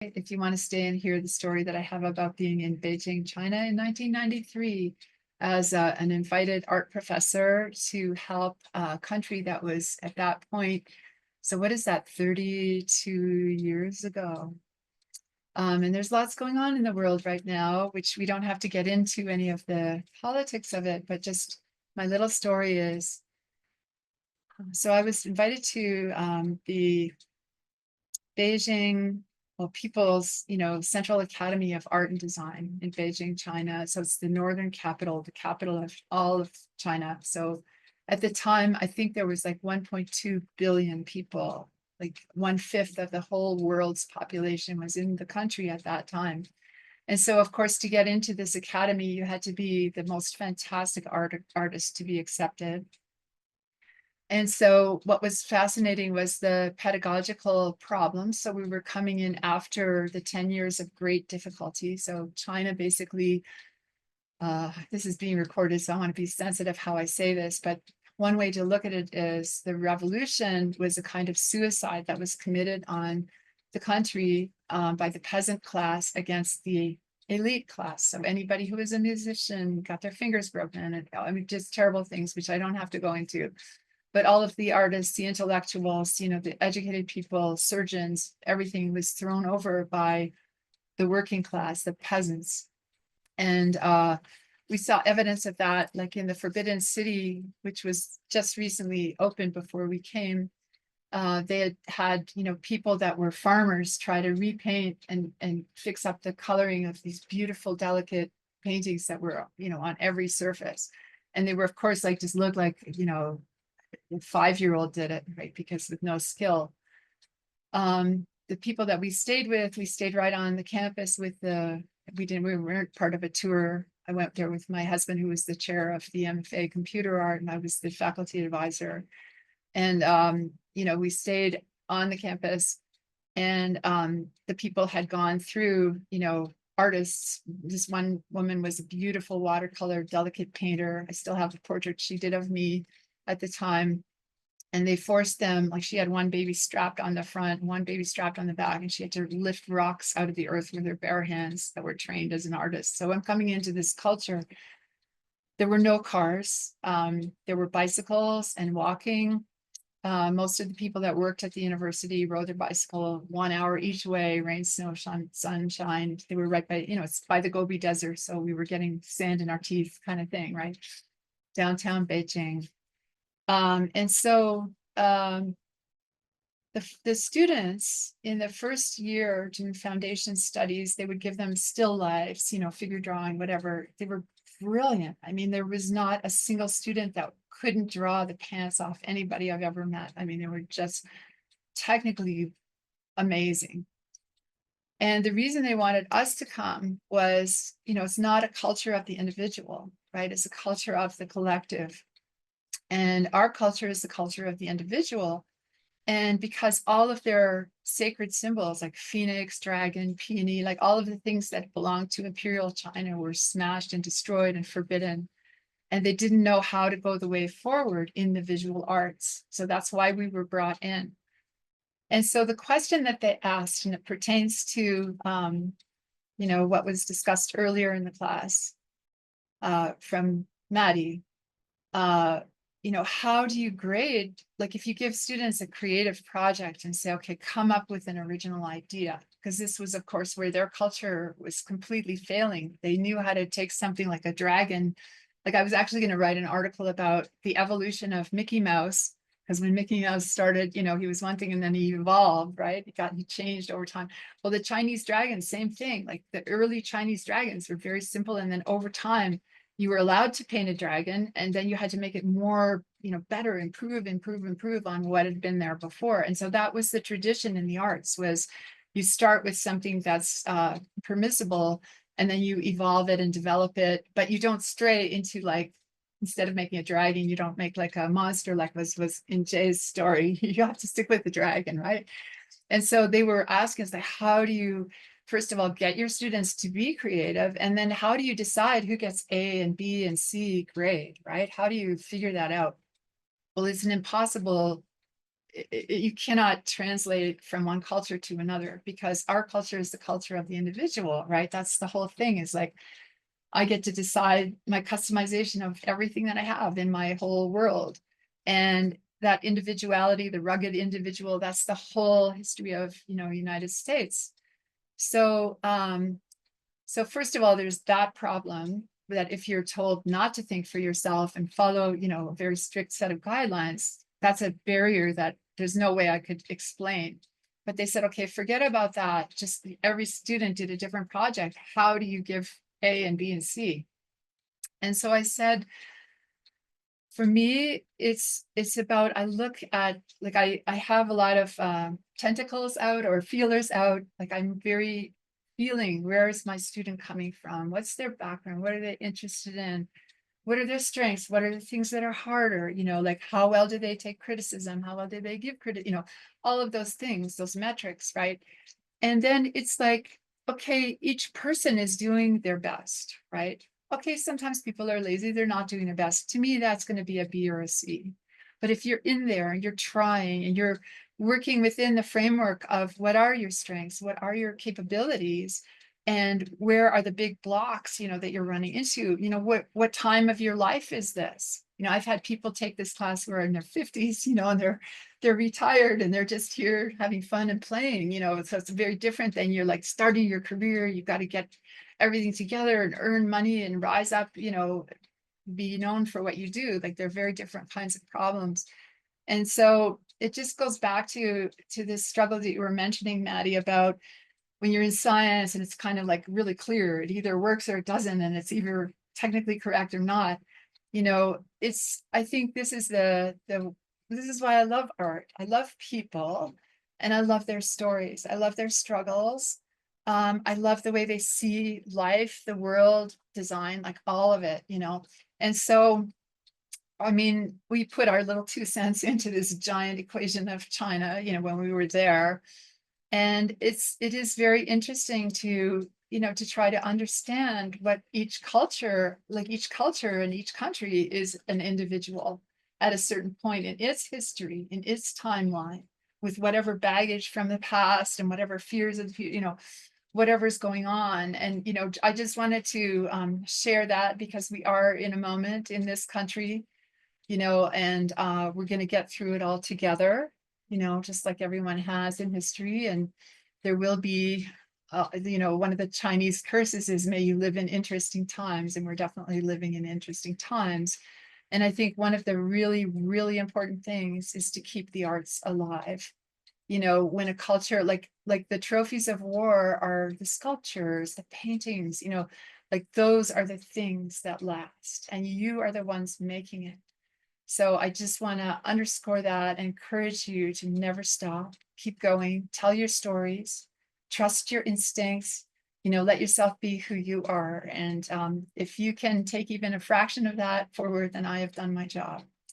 If you want to stay and hear the story that I have about being in Beijing, China in 1993 as an invited art professor to help a country that was at that point. So what is that, 32 years ago? And there's lots going on in the world right now, which we don't have to get into any of the politics of it, but just my little story is, so I was invited to the Beijing, well, People's, Central Academy of Art and Design in Beijing, China. So it's the northern capital, the capital of all of China. So at the time, I think there was like 1.2 billion people, like 1/5 of the whole world's population was in the country at that time. And so, of course, to get into this academy, you had to be the most fantastic artist to be accepted. And so what was fascinating was the pedagogical problems. So we were coming in after the 10 years of great difficulty. So China basically, this is being recorded, so I want to be sensitive how I say this, but one way to look at it is the revolution was a kind of suicide that was committed on the country by the peasant class against the elite class. So anybody who was a musician got their fingers broken, and I mean, just terrible things, which I don't have to go into. But all of the artists, the intellectuals, the educated people, surgeons, everything was thrown over by the working class, the peasants. And we saw evidence of that, like in the Forbidden City, which was just recently opened before we came. They had people that were farmers try to repaint and fix up the coloring of these beautiful, delicate paintings that were, on every surface. And they were, of course, like just looked like, a 5-year-old did it, right? Because with no skill. The people that we stayed right on the campus with we weren't part of a tour. I went there with my husband, who was the chair of the MFA computer art, and I was the faculty advisor. And, we stayed on the campus, and the people had gone through, artists. This one woman was a beautiful watercolor, delicate painter. I still have a portrait she did of me at the time. And they forced them, like she had one baby strapped on the front, one baby strapped on the back, and she had to lift rocks out of the earth with her bare hands that were trained as an artist. So I'm coming into this culture. There were no cars. There were bicycles and walking. Most of the people that worked at the university rode their bicycle 1 hour each way, rain, snow, sunshine. They were right by, it's by the Gobi Desert. So we were getting sand in our teeth kind of thing, right? Downtown Beijing. And so the students in the first year doing foundation studies, they would give them still lives, figure drawing, whatever. They were brilliant. I mean, there was not a single student that couldn't draw the pants off anybody I've ever met. I mean, they were just technically amazing. And the reason they wanted us to come was, it's not a culture of the individual, right? It's a culture of the collective. And our culture is the culture of the individual. And because all of their sacred symbols like phoenix, dragon, peony, like all of the things that belonged to imperial China were smashed and destroyed and forbidden. And they didn't know how to go the way forward in the visual arts. So that's why we were brought in. And so the question that they asked, and it pertains to, what was discussed earlier in the class from Maddie, how do you grade? Like if you give students a creative project and say, okay, come up with an original idea, because this was, of course, where their culture was completely failing. They knew how to take something like a dragon. Like I was actually going to write an article about the evolution of Mickey Mouse, because when Mickey Mouse started, he was one thing and then he evolved, right? He changed over time. Well, the Chinese dragons, same thing. Like the early Chinese dragons were very simple. And then over time, you were allowed to paint a dragon, and then you had to make it more, better, improve on what had been there before. And so that was the tradition in the arts, was you start with something that's permissible, and then you evolve it and develop it, but you don't stray into like, instead of making a dragon, you don't make like a monster like was in Jay's story. You have to stick with the dragon, right? And so they were asking us, like, how do you, first of all, get your students to be creative? And then how do you decide who gets A and B and C grade, right? How do you figure that out? Well, it's an impossible you cannot translate it from one culture to another, because our culture is the culture of the individual, right? That's the whole thing, is like, I get to decide my customization of everything that I have in my whole world. And that individuality, the rugged individual, that's the whole history of, United States. So, so first of all, there's that problem, that if you're told not to think for yourself and follow, a very strict set of guidelines, that's a barrier that there's no way I could explain. But they said, okay, forget about that. Just every student did a different project. How do you give A and B and C? And so I said, for me, it's about, I look at, like, I have a lot of tentacles out, or feelers out. Like, I'm very feeling, where is my student coming from? What's their background? What are they interested in? What are their strengths? What are the things that are harder? Like, how well do they take criticism? How well do they give credit? All of those things, those metrics, right? And then it's like, okay, each person is doing their best, right? Okay, sometimes people are lazy, they're not doing their best. To me, that's going to be a B or a C. But if you're in there and you're trying and you're working within the framework of what are your strengths, what are your capabilities, and where are the big blocks, that you're running into, what time of your life is this? I've had people take this class who are in their 50s, and they're retired and they're just here having fun and playing, so it's very different than you're like starting your career. You've got to get everything together and earn money and rise up, be known for what you do. Like, they're very different kinds of problems. And so it just goes back to this struggle that you were mentioning, Maddie, about when you're in science and it's kind of like really clear, it either works or it doesn't, and it's either technically correct or not. I think this is this is why I love art. I love people, and I love their stories. I love their struggles. I love the way they see life, the world, design, like all of it, And so, I mean, we put our little 2 cents into this giant equation of China, when we were there. And it is very interesting to, to try to understand what each culture and each country is an individual at a certain point in its history, in its timeline, with whatever baggage from the past and whatever fears of, whatever's going on. And, I just wanted to share that, because we are in a moment in this country, and we're going to get through it all together, just like everyone has in history. And there will be, one of the Chinese curses is, may you live in interesting times. And we're definitely living in interesting times. And I think one of the really, really important things is to keep the arts alive. When a culture, like the trophies of war are the sculptures, the paintings, like those are the things that last, and you are the ones making it. So I just want to underscore that and encourage you to never stop, keep going, tell your stories, trust your instincts, let yourself be who you are. And if you can take even a fraction of that forward, then I have done my job.